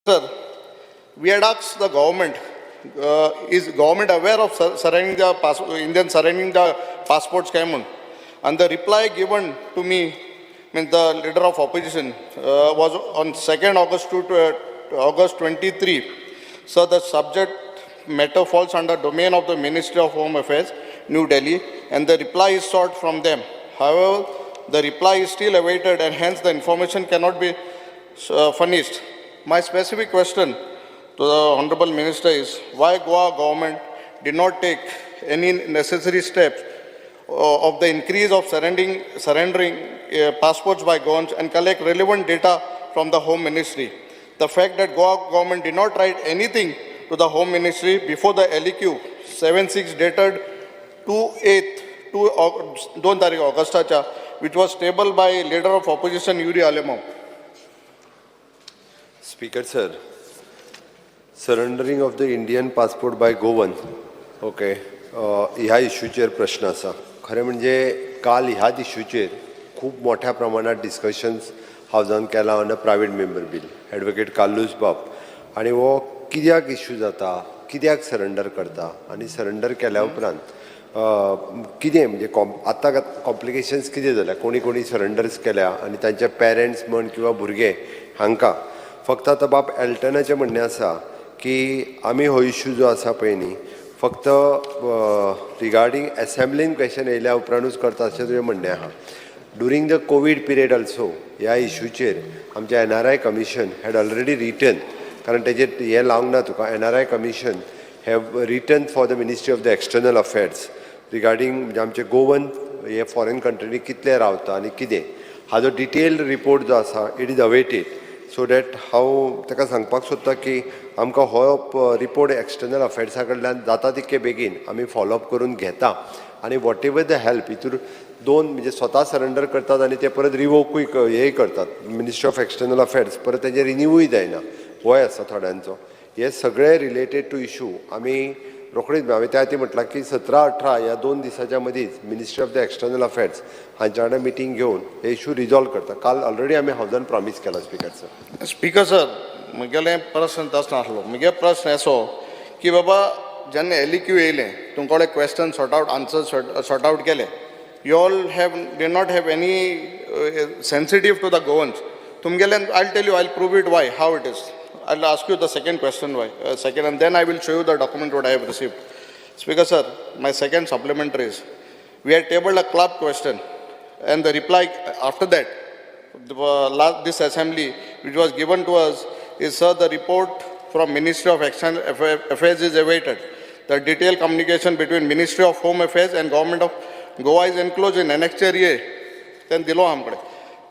Sir, we had asked the government, is government aware of surrendering the Indian surrendering the passports came? And the reply given to me, means the leader of opposition, was on 2nd August to August 23. So the subject matter falls under domain of the Ministry of Home Affairs, New Delhi, and the reply is sought from them. However, the reply is still awaited, and hence the information cannot be furnished. My specific question to the Honorable Minister is, why Goa government did not take any necessary steps of the increase of surrendering passports by Goans and collect relevant data from the Home Ministry? The fact that Goa government did not write anything to the Home Ministry before the LEQ 76 dated 2/8 Augusta, which was tabled by leader of opposition Yuri Alemov. Speaker sir, surrendering of the Indian passport by Goan, okay, ह्या इश्यूचेर प्रश्न आसा. खरें म्हणजे काल ह्याच इश्यूचेर खूब मोठ्या प्रमाणात डिस्कशन्स हावजान केला on a private member bill, advocate Carlos बाब, आनी वो कित्याक इश्यू जाता, कित्याक सरेंडर करता, आनी सरेंडर केल्या उपरांत कितें म्हणजे आतां कॉम्प्लिकेशन्स कितें जाल्या, कोणी कोणी सरेंडर्स केल्या आनी तांचे पेरंट्स म्हण किंवा भुरगे हांकां फक्त आतां बाब एल्टनाचें म्हणणें आसा की आमी हो इश्यू जो आसा पळय न्ही फक्त रिगार्डींग एसेंब्लीन क्वेश्चन येयल्या उपरांतूच करता अशें तुजें म्हणणें आहा. During the Covid period also ह्या इश्यूचेर आमचें NRI commission had already written, कारण तेजेर हें लावंक ना तुका, NRI commission have written for the ministry of the external affairs regarding म्हणजे आमचे गोवन हे फॉरेन कंट्रीनी कितले रावता आनी कितें हाजो डिटेल्ड रिपोर्ट जो आसा it is awaited. So that हांव ताका सांगपाक सोदता की आमकां हो रिपोर्ट एक्सटर्नल अफेर्सा कडल्यान जाता तितके बेगीन आमी फॉलोअप करून घेता आनी वॉट एवर द हेल्प हितूर दोन म्हणजे स्वता सरेंडर करतात आनी ते परत रिवोकूय हेय करतात, मिनिस्ट्री ऑफ एक्सटर्नल अफेर्स परत तेजें रिन्यूवूय जायना, वय आसा थोड्यांचो. हे सगळे रिलेटेड टू इशू आमी रोखडीच हांवें त्या खातीर म्हटलां की 17-18 ह्या 2 दिसाच्या मदींच ministry of the external affairs हांच्या वांगडा मिटींग घेवन हे इशू रिजॉल्व करता. काल ऑलरेडी आमी हावजान प्रॉमीस केला स्पीकर सर. स्पीकर सर, म्हगेले प्रश्न तसो नासलो. म्हगे प्रश्न असो की बाबा जेन्ना LEQ येयलें तुमचे कडेन question sort out answer sort out केले, you all did not have any sensitive to the Goans. तुमगेल्यान I'll tell you, I'll prove it why, how it is. I'll ask you the second question why, and then I will show you the document what I have received. Speaker sir, my second supplementary is, we had tabled a club question and the reply after that, this assembly which was given to us is, sir, the report from Ministry of External Affairs is awaited. The detailed communication between Ministry of Home Affairs and Government of Goa is enclosed in Annexure A. Then dilo hamkade.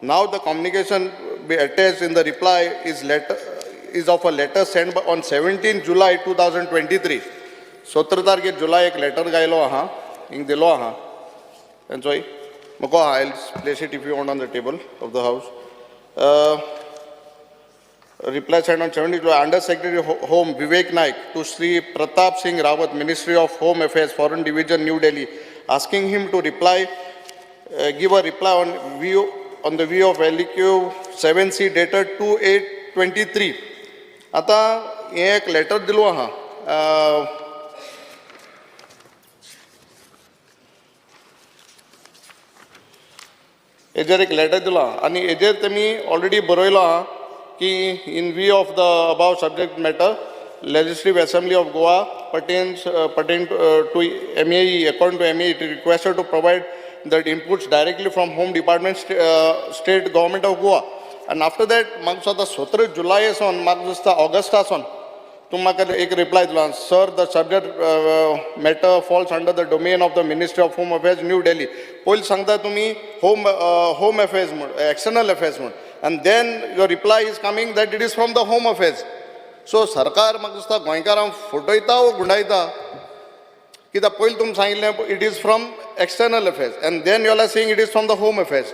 Now the communication be attached in the reply is of a letter sent on 17 July 2023. 17 तारखेर जुलाई एक letter गायलो आहा, हिंग दिलो आहा. And so I'll place it if you want on the table of the house. Reply sent on 17 July, Under Secretary Home Vivek Naik to Sri Pratap Singh Rawat, Ministry of Home Affairs, Foreign Division, New Delhi, asking him to give a reply on the view of LEQ 7C dated 2/8/23. आता हे एक letter दिलो आहा, हेजेर एक letter दिलो आनी हेजेर तेमी ऑलरेडी बरयलो आहा की in view of the above subject matter legislative assembly of Goa pertains to MAE, according to MAE, it is requested to provide the inputs directly from Home Department, State Government of Goa. And after that, म्हाका दिसता 17 जुलाई सावन म्हाका दिसता Agusta सावन तुमी म्हाका एक reply दिलो, sir the subject matter falls under the domain of the ministry of home affairs new daily. पयलीं सांगता तुमी होम अफेर्स म्हण, एक्सटर्नल अफेर्स म्हण, and then your reply is coming that it is from the home affairs. So सरकार म्हाका दिसता गोंयकारांक फटयता वा गुंडायता, कित्याक पयलीं तुमी सांगिल्लें it is from external affairs and then you are saying it is from the home affairs.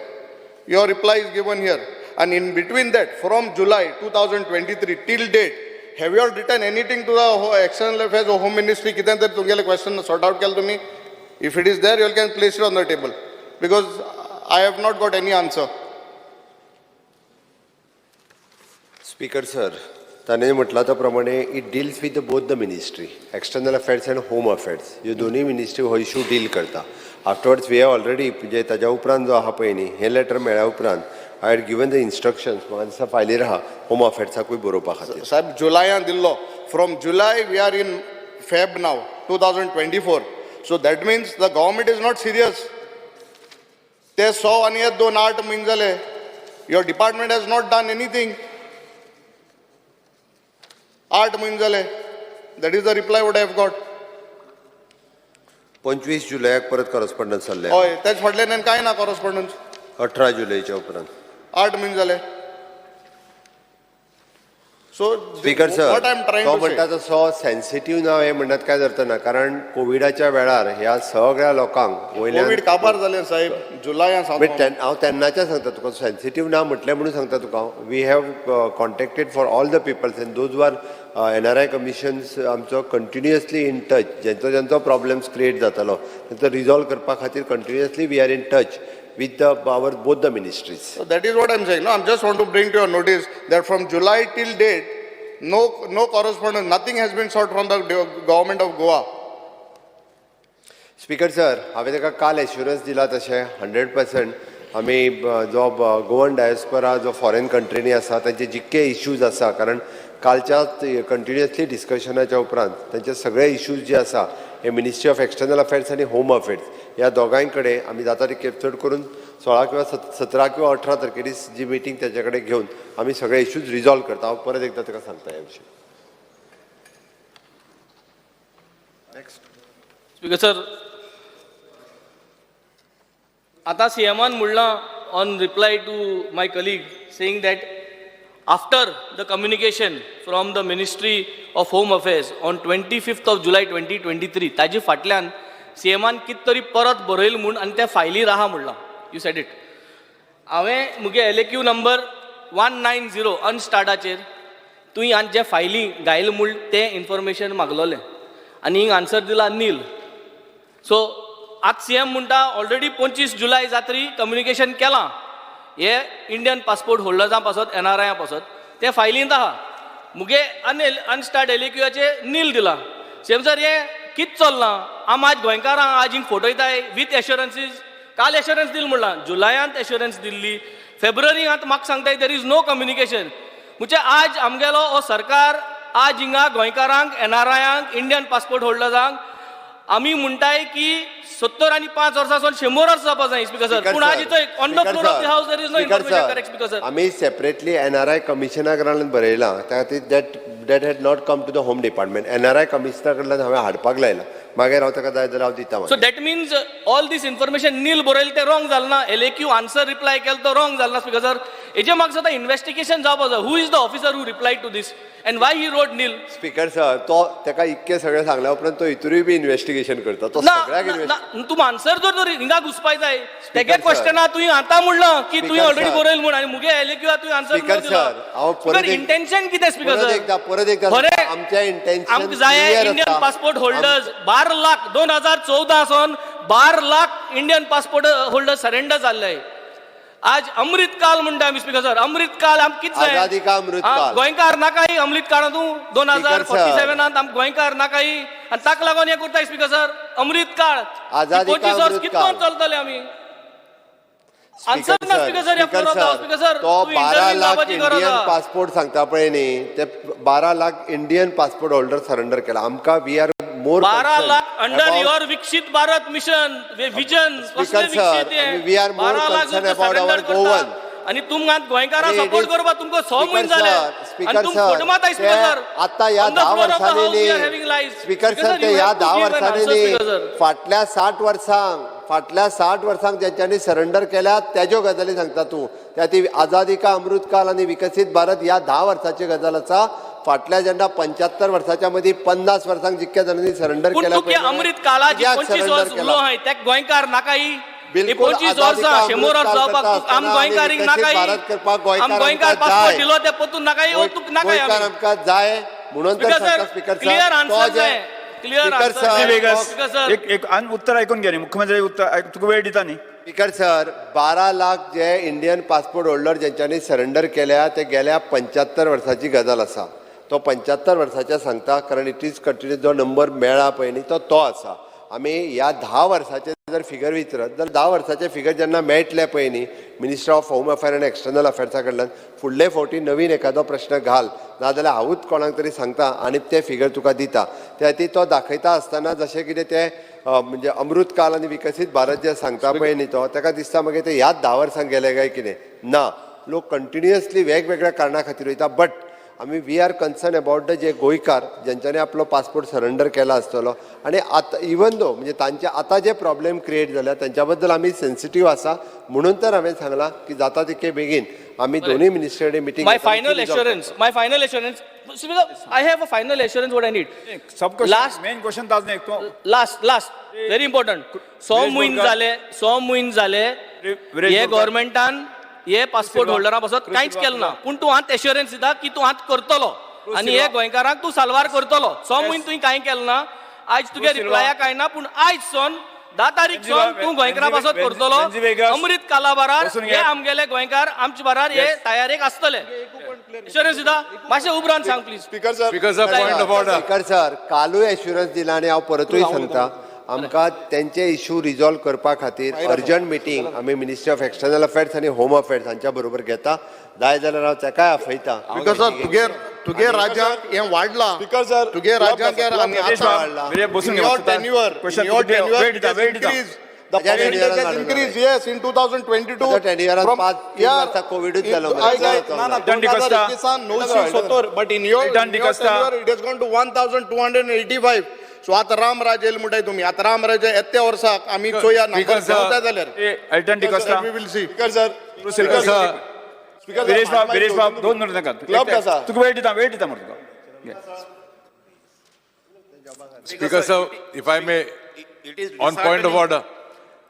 Your reply is given here, and in between that from July 2023 till date have you all written anything to the external affairs or home ministry? कितें तरी तुमगेले question sort out केलें तुमी? If it is there, you all can place it on the table, because I have not got any answer. Speaker sir, ताणे म्हटलं त्याप्रमाणे it deals with both the ministry, external affairs and home affairs. ह्यो दोन्ही ministry हो issue deal करता. Afterwards we have already म्हणजे ताच्या उपरांत जो आहा पळय न्ही हे लेटर मेळ्ळ्या उपरांत I had given the instructions म्हाका दिसता फायलीर आहा होम अफेअर्साकूय बरोवपा खातीर. साहेब जुलयान दिल्लो. फ्रॉम जुलय we are in Feb now 2024. So that means the government is not serious. ते 100 आनी हे 2 8 म्हयने जाले. Your department has not done anything. 8 म्हयने जाले. That is the reply what I have got. 25 जुलयाक परत करस्पॉन्डन्स जाल्ले. हय तेच फाटल्यान कांय ना कॉरस्पॉन्डन्स. 18 जुलयच्या उपरांत 8 म्हयने जाले. So speaker sir, what I am trying तो टू म्हणटा तसो सेन्सिटिव्ह नाव हे म्हणत काय धरतना, कारण कोविडाच्या वेळार ह्या सगळ्या लोकांक कोविड काबार जाले साहेब जुलयान हांव तेन्नाच्या सांगता तुका, सेन्सिटिव्ह नाव म्हटलें म्हणून सांगता तुका. We have contacted for all the peoples and those were NRI commissions आमचो कंटिन्युअसली इन टच. ज्यांचो प्रॉब्लेम्स क्रिएट जातालो तो रिजॉल्व करपा खातीर continuously we are in touch with both the ministries. So that is what I'm saying. No, I just want to bring to your notice that from July till date, no correspondence, nothing has been sought from the government of Goa. Speaker sir, हांवें ताका काल assurance दिला तशें 100% आमी जो Goan diaspora जो foreign कंट्रीनी आसा तांचे जितके इश्यूज आसा, कारण कालच्या कंटिन्युअसली डिस्कशनाच्या उपरांत तांचे सगळे इश्यूज जे आसा हे मिनिस्ट्री ऑफ एक्सटर्नल अफेअर्स आनी होम अफेअर्स ह्या दोगांय कडेन आमी जाता तितके चड करून 16 किंवा 17 किंवा 18 तारखे दीस जी मिटींग तेजे कडेन घेवन आमी सगळे इश्यूज रिजॉल्व करता. हांव परत एकदां ताका सांगता ह्या विशयी. नेक्स्ट स्पीकर सर, आता सीएमान म्हणला on reply to my colleague saying that after the communication from the ministry of home affairs on 25th of July 2023 ताजी फाटल्यान सीएमान कित तरी परत बरयल म्हूण आनी त्या फायलीर आहा म्हणला. You sed it. हांवें मुगे LAQ नंबर 190 अनस्टार्टाचेर तुवें हांवें जे फायली घायल म्हूण तें इन्फॉर्मेशन मागलोलें आनी हिंग आन्सर दिला नील. सो आज सीएम म्हणटा ऑलरेडी 25 जुलय जात्री कम्युनिकेशन केलां हे इंडियन पासपोर्ट होल्डर्सां पासत NRI पासत ते फायलींत आहा. मुगे अनस्टार्ट LAQचे नील दिला. सीएम सर हे कित चल्लां? आम आज गोंयकारां आज हिंग फोटयताय विथ एश्युरन्सीस. काल एश्युरन्स दिल म्हणलां, जुलयांत एश्युरन्स दिल्ली, फेब्रुवारींत म्हाका सांगताय देर इज नो कम्युनिकेशन. म्हणजे आज आमगेलो हो सरकार आज हिंगा गोंयकारांक NRIंक इंडियन पासपोर्ट होल्डर्सांक आमी म्हणटाय की 70 आनी 5 वर्सांसून 100 वर्स जावपा जाय. स्पीकर सर, पूण आज इथं on the floor of the house there is no information. Correct speaker sir. आमी सेपरेटली NRI कमिशना कडल्यान बरयलां त्या खातीर that had not come to the home department. NRI कमिशना कडल्यान हांवें हाडपाक लायला. मागीर हांव ताका जाय जाल्यार हांव दिता. So that means all these information नील बरयलें तें रॉंग जालें ना. LAQ आन्सर रिप्लाय केलो तो रॉंग जालो ना. स्पीकर सर, हेजें म्हाका सदां इन्व्हेस्टिगेशन जावपा जाय. Who is the officer who reply to this and why he wrote nil? Speaker sir, तो ताका इतकें सगळें सांगल्या उपरांत तो हितूरूय बी इन्व्हेस्टिगेशन करता. तो सगळ्याक तूं आन्सर जर हिंगा घुसपाय जाय तेगे क्वेश्चना तुवें आतां म्हणलां की तुवें ऑलरेडी बरयल म्हूण आनी मुगे LAQ तुवें आन्सर स्पीकर सर, हांव परत इंटेन्शन कितें? स्पीकर सर, परत एकदा आमच्या इंटेन्शन आमकां जाय इंडियन पासपोर्ट होल्डर्स 12 लाख 2014 सावन 12 lakh Indian passport holders surrender जाल्ले. आज अमृत काल म्हणटा आमी. स्पीकर सर, अमृत काल आमकां कितें जाय? आजादी का अमृत काल. गोंयकार नाकाय अमृत काळांतूं 2047 आमकां गोंयकार नाकाय आनी ताका लागून हें करताय. स्पीकर सर, अमृत काळ आजादी का 25 वर्स अमृत कितकोन काळ चलतले आमी? आन्सर ना स्पीकर सर. स्पीकर सर, तो 12 लाख इंडियन पासपोर्ट सांगता पळय न्ही, ते 12 lakh Indian passport holder surrender केला. आमकां we are more 12 lakh under your विकसित Bharat mission vision. Speaker sir, we are more concern about our Goan. आणि तुमकां गोंयकारां सपोर्ट करपा तुमकां 6 म्हयने जाले आणि तुम फोटो मारताय. स्पीकर सर, आता ह्या 10 वर्सांनी न्ही स्पीकर सर, ते ह्या 10 वर्सांनी न्ही, फाटल्या 60 वर्सांक ज्यांच्यांनी सरेंडर केल्या त्याच्यो गजाली सांगता तूं. त्या ती आजादी का अमृत काल आणि विकसित भारत ह्या 10 वर्साची गजाल आसा. फाटल्या जेन्ना 75 वर्साच्या मदीं 50 वर्सांक जितक्या जाणांनी सरेंडर केल्या अमृत काळाची 25 वर्स उलो हाय त्या गोंयकार नाकाय. बिलकुल 25 वर्सां 100 वर्स जावपाक आम गोंयकारीक नाकाय. आम गोंयकार पासपोर्ट दिलो ते पतून नाकाय. ओ तुक नाकाय आमकां जाय म्हणून तर सांगता स्पीकर सर. क्लियर आन्सर जाय. Clear answer. एक उत्तर ऐकून घ्या न्ही. मुख्यमंत्री उत्तर तुका वेळ दिता न्ही. स्पीकर सर, 12 लाख जे इंडियन पासपोर्ट होल्डर ज्यांच्यांनी सरेंडर केल्या ते गेल्या 75 वर्साची गजाल आसा. तो 75 वर्साचे सांगता, कारण इट इज कंटिन्यूस जो नंबर मेळ्ळा पळय न्ही तो आसा. आमी ह्या 10 वर्साचे जर फिगर विचारत जाल्यार 10 वर्साचे फिगर जेन्ना मेळटले पळय न्ही मिनिस्टर ऑफ होम अफेअर आनी एक्सटर्नल अफेअर्सा कडल्यान फुडले फावटी नवीन एखादो प्रश्न घाल नाजाल्यार हांवूच कोणाक तरी सांगता आनी ते फिगर तुका दिता. त्या खातीर तो दाखयता आसतना जशें कितें ते म्हणजे अमृत काल आनी विकसीत भारत जे सांगता पळय न्ही तो ताका दिसता मागीर ते ह्याच 10 वर्सांक गेले काय कितें. ना, लोक कंटिन्युअसली वेगवेगळ्या कारणां खातीर वयता. बट आमी we are concern about the जे गोंयकार ज्यांच्यानी आपलो पासपोर्ट सरेंडर केला आसतलो आनी आतां इवन दो म्हणजे तांचे आतां जे प्रॉब्लेम क्रिएट जाल्या तांच्या बद्दल आमी सेन्सिटीव आसा. म्हणून तर हांवें सांगलां की जाता तितके बेगीन आमी दोनूय ministry meeting. my final assurance, I have a final assurance what I need. सब Last- मेन क्वेश्चन ताच न्ही तो Last, very important. 100 म्हयने झाले हे गव्हर्नमेंटान हे पासपोर्ट होल्डरा पासत कांयच केलं ना. पूण तूं हात एश्युरन्स दिता की तूं हात करतलो आनी हे गोंयकारांक तूं साल्वार करतलो. 100 म्हयने तुवें कांय केलं ना. आयज तुगे रिप्लाया कांय ना, पूण आयज सोन 10 तारीख सोन तूं गोंयकारा पासत करतलो. अमृत काला बारार हे आमगेले गोंयकार आमचे बारार हे तयारेक आसतले. एश्युरन्स दिता. मातशें उपरांत सांग please. Speaker sir, speaker sir, कालूय एश्युरन्स दिला आनी हांव परतूय सांगता आमकां तेंचे इश्यू रिजॉल्व करपा खातीर अर्जंट मिटींग आमी मिनिस्ट्री ऑफ एक्सटर्नल अफेअर्स आनी होम अफेअर्स हांच्या बरोबर घेता. जाय जाल्यार हांव ताकाय आपयता. स्पीकर सर, तुगे राज्यांक हें वाडलां. स्पीकर सर, तुगे राज्यांक आनी आतां वाडलां. बसून In your tenure, वेट दिता. the percentage has increased, yes, in 2022. त्या tenure-आन from- 5 yeah, वर्सां कोविडूच जालो I मरे. got- ना, ना, 2021 970, but in your tenure it has gone to 1285. So आतां राम राज येयलो म्हणटाय तुमी. आतां राम राज येत्या वर्साक आमी चोया नंबर घेवंक जाल्यार Elton D'Costa we will see. Speaker sir, Viresh बाब 2 मिनट नाका क्लब आसा. तुका वेट दिता मरे तुका. Speaker sir, if I may, It is on point of order.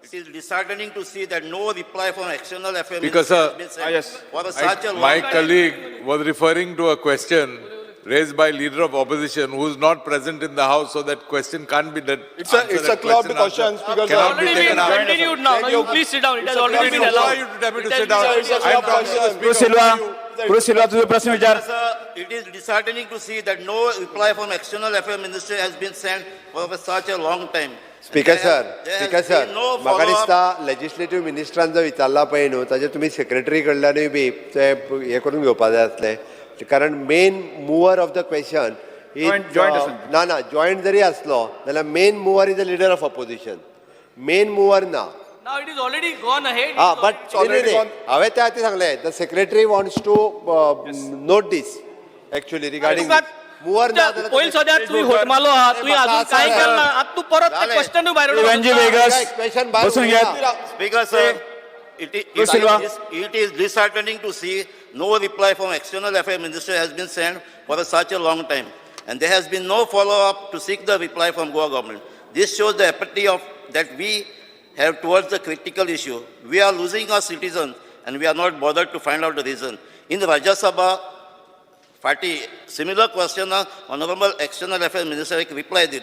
It is disheartening to see that no reply from external affairs Because, ministry sir, has been sent yes. for such a long My time. colleague was referring to a question raised by leader of opposition who is not present in the house, so that question can't be that. It's a clubbed question, Speaker sir. Cannot be Already taken been up. continued now. Now you please sit down. It has already been Why are allowed. you to tell me to It has sit been down? allowed. I am talking to the Cruz speaker. सिल्वा तुझे प्रश्न विचार. Sir, it is disheartening to see that no reply from external affairs ministry has been sent for such a long time. Speaker There sir, has speaker sir, been no म्हाका follow-up. दिसता legislative मिनिस्टरान जो विचारला पळय न्हू ताजे तुमी secretary कडल्यानूय बी ते हे करून घेवपा जाय आसले. कारण main mover of the question Joint आसता. ना जॉयंट जरी असलो जाल्यार main mover is the leader of opposition. Main mover ना. Now it is already gone ahead. हा बट हांवें त्या खातीर सांगलें the secretary wants to note these actually regarding mover ना जाल्यार पयलीं सद्याक तुवें होट मारलो आहा. तुवें अजून कांय केलं ना. आतां तूं परत ते क्वेश्चन भायर एनजी वेगस क्वेश्चन बसून घ्या. Speaker sir, Cruz Silva. it is disheartening to see no reply from external affairs ministry has been sent for such a long time. And there has been no follow-up to seek the reply from Goa government. This shows the apathy that we have towards the critical issue. We are losing our citizens and we are not bothered to find out the reason. In the Rajya Sabha, similar question, Honorable External Affairs Minister replied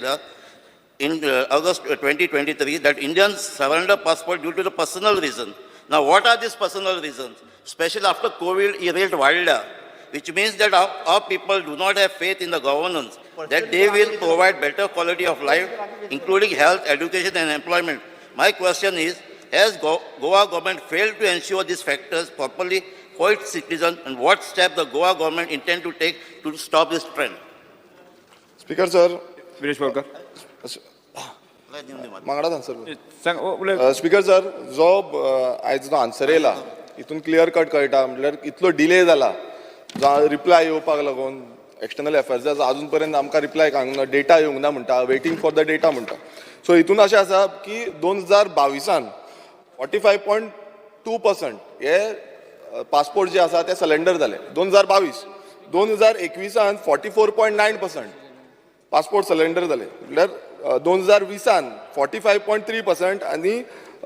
in August 2023 that Indians surrender passport due to the personal reason. Now, what are these personal reasons? Especially after COVID, it rate wilder, which means that our people do not have faith in the governance, that they will provide better quality of life, including health, education, and employment. My question is, has Goa government failed to ensure these factors properly for its citizens, and what steps the Goa government intend to take to stop this trend? Speaker sir, Viresh Borkar मागडाच answer. सांग उलय. Speaker sir, जो आयज जो answer येयला हितून clear cut कळटा म्हटल्यार इतलो डिले जाला रिप्लाय येवपाक लागून एक्सटर्नल अफेअर्स अजून पर्यंत आमकां रिप्लाय ना, डेटा येवंक ना म्हणटा, वेटिंग फॉर द डेटा म्हणटा. सो हितून अशें आसा की 2022 45.2% हे पासपोर्ट जे आसा ते सलेंडर जाले 2022. 2021 44.9% पासपोर्ट सलेंडर जाले. म्हटल्यार 2020 45.3% आनी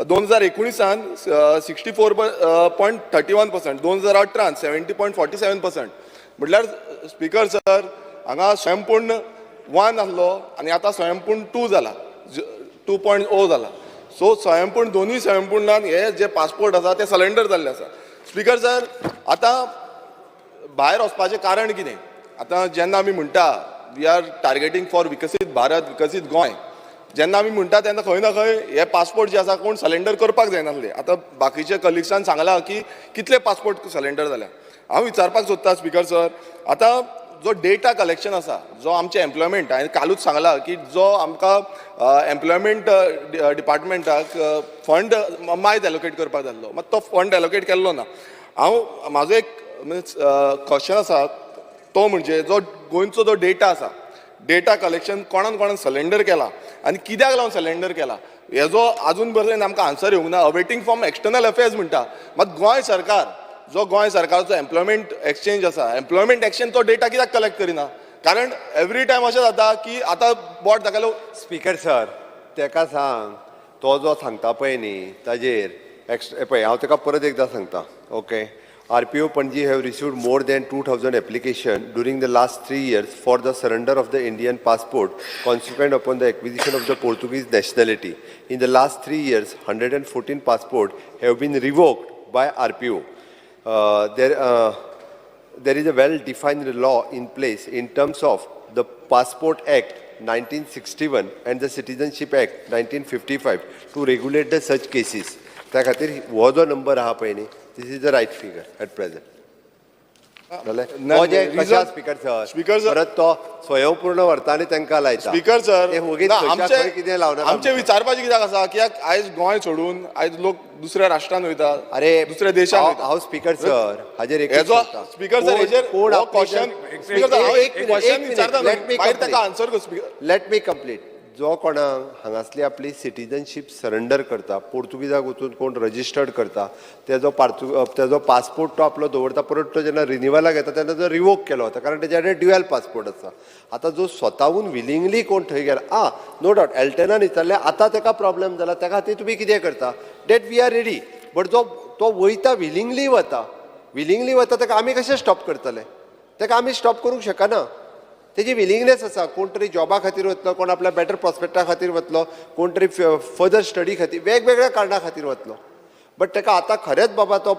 2019 64.31%, 2018 70.47%. म्हटल्यार स्पीकर सर हांगा स्वयंपूर्ण 1 आसलो आनी आतां स्वयंपूर्ण 2 जाला, 2.0 जाला. सो स्वयंपूर्ण दोनूय स्वयंपूर्णान हे जे पासपोर्ट आसा ते सलेंडर जाल्ले आसा. स्पीकर सर, आतां भायर वचपाचें कारण कितें? आतां जेन्ना आमी म्हणटा वी आर टार्गेटींग फॉर विकसीत भारत विकसीत गोंय, जेन्ना आमी म्हणटा तेन्ना खंय ना खंय हे पासपोर्ट जे आसा कोण सलेंडर करपाक जायनासले. आतां बाकीच्या कलिग्सान सांगलां की कितले पासपोर्ट सलेंडर जाल्या. हांव विचारपाक सोदता स्पिकर सर, आतां जो डेटा कलेक्शन आसा, जो आमचे एम्प्लॉयमेंट, हांवें कालूच सांगला की जो आमकां एम्प्लॉयमेंट डिपार्टमेंटाक फंड मायज एलोकेट करपाक जाल्लो, मात तो फंड एलोकेट केल्लो ना. म्हाजो एक क्वेश्चन आसा तो म्हणजे जो गोंयचो जो डेटा आसा, डेटा कलेक्शन कोणान सलेंडर केला आनी कित्याक लागून सलेंडर केला हेजो आजून पर्यंत आमकां आन्सर येवंक ना. अवेटींग फ्रॉम एक्सटर्नल अफेर्स म्हणटा, मात गोंय सरकार जो गोंय सरकारचो एम्प्लॉयमेंट एक्सचेंज आसा, एम्प्लॉयमेंट एक्सचेंज तो डेटा कित्याक कलेक्ट करिना? कारण एवरी टायम अशें जाता की आतां बोट दाखयलो. स्पीकर सर, तेका सांग तो जो सांगता पळय न्ही ताजेर पळय हांव तेका परत एकदां सांगता. Okay, RPO Panji have received more than 2,000 applications during the last 3 years for the surrender of the Indian passport consequent upon the acquisition of the Portuguese nationality. In the last 3 years, 114 passports have been revoked by RPO. There is a well-defined law in place in terms of the Passport Act 1961 and the Citizenship Act 1955 to regulate the such cases. त्या खातीर हो जो number आहा पळय न्ही, this is the right figure at present. Speaker sir, परत तो स्वयंपूर्ण वर्तांनी तांकां लायता. स्पीकर सर, ते होगीत कितें लावना. आमचे विचारपाचें कित्याक आसा, कित्याक आयज गोंय सोडून आयज लोक दुसऱ्या राष्ट्रांत वयता, अरे दुसऱ्या देशांत वयता. हांव स्पीकर सर हाजेर एक स्पीकर सर हेजेर क्वेश्चन विचारता, मागीर ताका आन्सर कर स्पीकर. Let me complete. जो कोणाक हांगासली आपली सिटीजनशीप सरेंडर करता, पोर्तुगीजाक वचून कोण रजिस्टर्ड करता, तेजो पासपोर्ट तो आपलो दवरता, परत तो जेन्ना रिन्युवलाक येता तेन्ना तो रिवोक केलो वता, कारण तेच्या कडेन ड्युएल पासपोर्ट आसा. आतां जो स्वताहून विलिंगली कोण थंय गेला, नो डावट एल्टनान विचारलें, आतां ताका प्रॉब्लेम जाला, त्या खातीर तुमी कितें करता, that we are ready. But जो तो वयता विलिंगली वता ताका आमी कशें स्टॉप करतले? ताका आमी स्टॉप करूंक शकना. तेजी विलिंगनेस आसा. कोण तरी जॉबा खातीर वतलो, कोण आपल्या बेटर प्रॉस्पेक्टा खातीर वतलो, कोण तरी फर्दर स्टडी खातीर, वेगवेगळ्या कारणां खातीर वतलो. बट ताका आतां खरेंच बाबा तो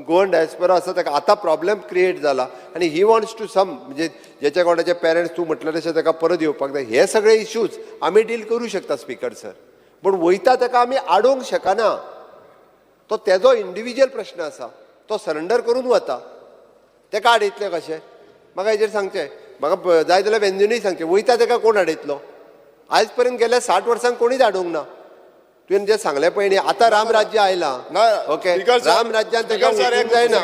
गोवन डायस्पोरा आसा ताका आतां प्रॉब्लेम क्रिएट जाला आनी ही वॉन्ट्स टू सम, म्हणजे जेच्या कोणाचे पेरंट्स तूं म्हटलें तशें ताका परत येवपाक जाय. हे सगळे इश्यूज आमी डील करूं शकता स्पीकर सर, पूण वयता ताका आमी आडोवंक शकना. तो तेजो इंडिविज्युअल प्रश्न आसा, तो सरेंडर करून वता, ताका आडयतले कशें? म्हाका हेजेर सांगचें. म्हाका जाय जाल्यार वेंजनूय सांगचें, वयता ताका कोण आडयतलो? आयज पर्यंत गेल्या 60 वर्सांक कोणीच आडोवंक ना. तुवें जे सांगलें पळय न्ही, आतां राम राज्य आयलां. ओके, राम राज्यान ताका वचूंक जायना.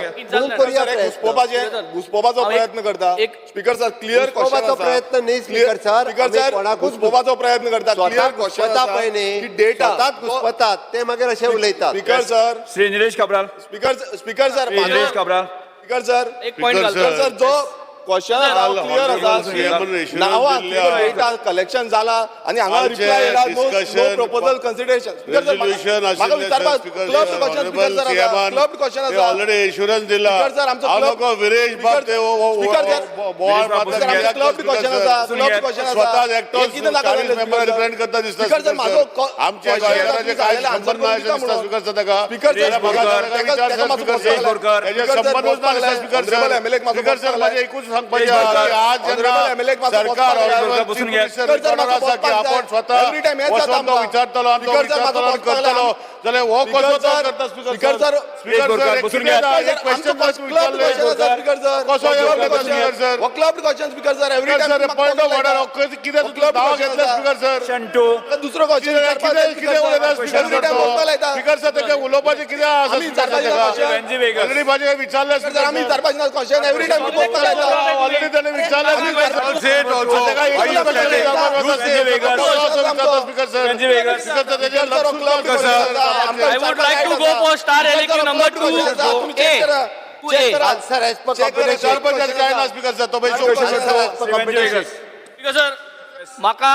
घुसपोवपाचो प्रयत्न करता स्पीकर सर. क्लियर घुसपोवपाचो प्रयत्न न्ही स्पीकर सर, घुसपोवपाचो प्रयत्न करता. क्लियर क्वेश्चन पळय न्ही, डेटा घुसपतात ते मागीर अशें उलयतात. Speaker sir, Shri Nilesh Cabral. Speaker sir, Nilesh Cabral. Speaker sir, एक पॉइंट सर, जो क्वेश्चन क्लियर आसा, नांवां डेटा कलेक्शन जाला आनी हांगा रिप्लाय येयला, नो प्रपोजल कन्सिडरेशन. म्हाका विचारपाक क्लब क्वेश्चन स्पीकर सर आसा, क्लब क्वेश्चन आसा. ऑलरेडी इन्शुरन्स दिला. स्पीकर सर, आमचो क्लब विरेश बाब ते स्पीकर सर, क्लब क्वेश्चन आसा, क्लब क्वेश्चन आसा. स्वतः एक्टर्स 40 मेंबर रिप्रेझेंट करता दिसता. स्पीकर सर, म्हाजो आमच्या गोंयकारांचे कांय संबंध ना अशें दिसता स्पीकर सर. ताका स्पीकर सर, स्पीकर सर माझे एकूच सांगपाचें आसा, आज जेन्ना सरकार आपण स्वतः विचारतलो करतलो जाल्यार हो कसो करता स्पीकर सर? स्पीकर क्वेश्चन कसो speaker sir, every time point of order कितें नांव घेतलें स्पीकर सर? शंटू. दुसरो क्वेश्चन कितें उलयता स्पीकर सर? ताका उलोवपाचें कितें आसा स्पीकर सर? ऑलरेडी माझे विचारलें स्पीकर आमी विचारपाचें क्वेश्चन एवरी टाइम ऑलरेडी ताणें विचारलें speaker sir. I would like to go for star LQ number 2A. Answer as per काय ना स्पीकर सर, तो Speaker sir, म्हाका